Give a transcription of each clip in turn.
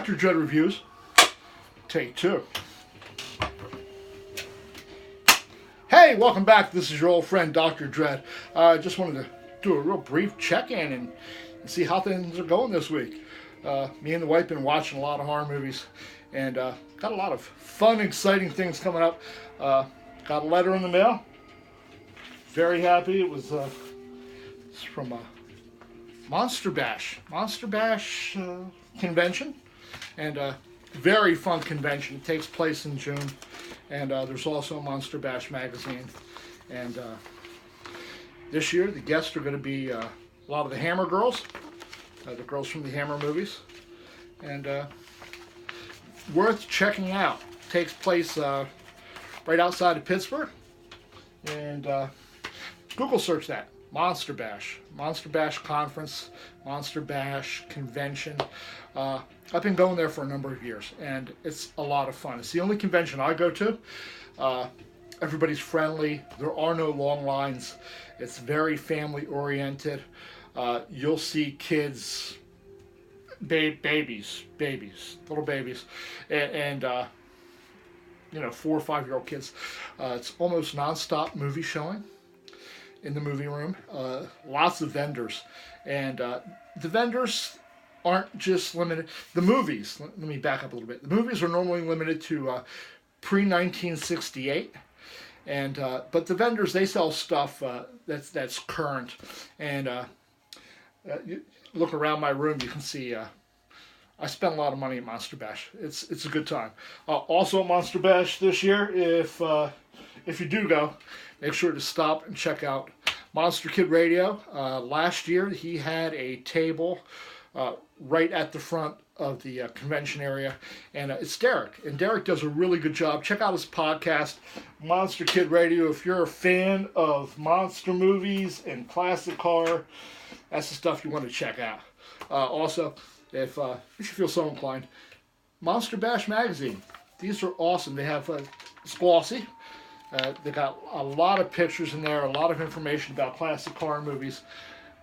Dr. Dread Reviews, take two. Hey, welcome back. This is your old friend, Dr. Dread. I just wanted to do a real brief check-in and see how things are going this week. Me and the wife been watching a lot of horror movies and got a lot of fun, exciting things coming up. Got a letter in the mail. Very happy. It was it's from Monster Bash convention, and very fun convention. It takes place in June, and there's also a Monster Bash magazine. And this year the guests are going to be a lot of the Hammer girls, the girls from the Hammer movies, and worth checking out. Takes place right outside of Pittsburgh, and Google search that. Monster Bash Conference, Monster Bash Convention. I've been going there for a number of years, and it's a lot of fun. It's the only convention I go to. Everybody's friendly. There are no long lines. It's very family oriented. You'll see kids, babies, little babies, and 4 or 5 year old kids. It's almost nonstop movie showing in the movie room. Lots of vendors, and the vendors aren't just limited. The movies, let me back up a little bit. The movies are normally limited to pre-1968, and but the vendors, they sell stuff that's current. And you look around my room, you can see I spent a lot of money at Monster Bash. It's a good time. Also at Monster Bash this year, if you do go, make sure to stop and check out Monster Kid Radio. Last year he had a table right at the front of the convention area, and it's Derek. And Derek does a really good job. Check out his podcast, Monster Kid Radio. If you're a fan of monster movies and classic horror, that's the stuff you want to check out. Also, if you feel so inclined, Monster Bash magazine. These are awesome. They have it's glossy. They got a lot of pictures in there, a lot of information about classic horror movies.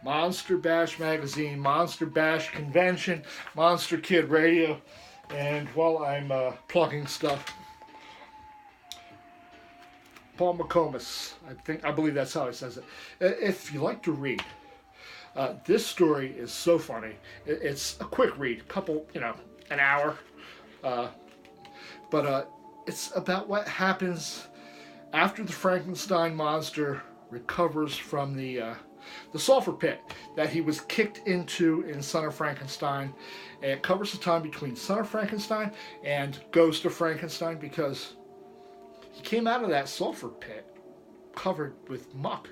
Monster Bash magazine, Monster Bash convention, Monster Kid Radio, and while I'm plugging stuff, Paul McComas, I believe that's how he says it. If you like to read, this story is so funny. It's a quick read, an hour, but it's about what happens after the Frankenstein monster recovers from the sulfur pit that he was kicked into in Son of Frankenstein. And it covers the time between Son of Frankenstein and Ghost of Frankenstein, because he came out of that sulfur pit covered with muck.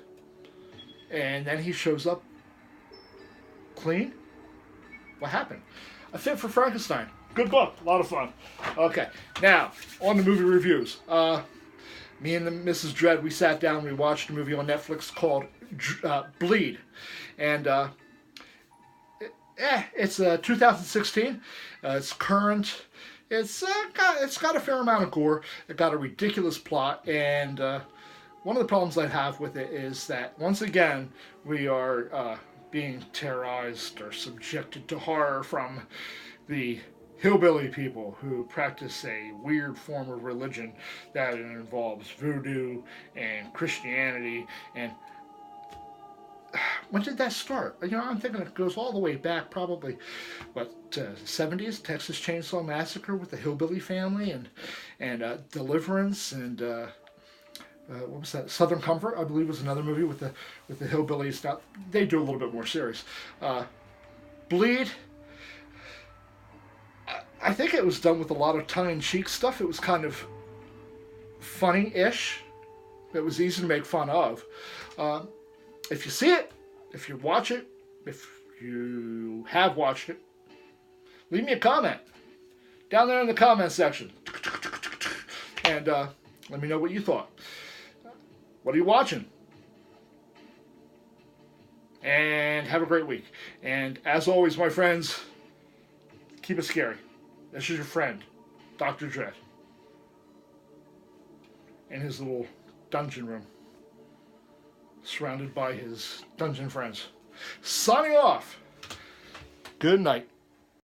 And then he shows up clean. What happened? A Fit for Frankenstein. Good book. A lot of fun. Okay, now on the movie reviews. Me and Mrs. Dread, we sat down, we watched a movie on Netflix called Bleed. And it's 2016. It's current. It's got a fair amount of gore. It got a ridiculous plot. And one of the problems I have with it is that, once again, we are being terrorized or subjected to horror from the hillbilly people who practice a weird form of religion that involves voodoo and Christianity. And when did that start? I'm thinking it goes all the way back, probably, 70s, Texas Chainsaw Massacre with the hillbilly family, and Deliverance, and what was that? Southern Comfort, I believe, was another movie with the hillbillies. Now, they do a little bit more serious. Bleed, I think it was done with a lot of tongue-in-cheek stuff. It was kind of funny-ish. It was easy to make fun of. If you see it, if you watch it, if you have watched it, leave me a comment down there in the comment section. And let me know what you thought. What are you watching? And have a great week. And as always, my friends, keep it scary. This is your friend, Dr. Dread, in his little dungeon room, surrounded by his dungeon friends. Signing off. Good night.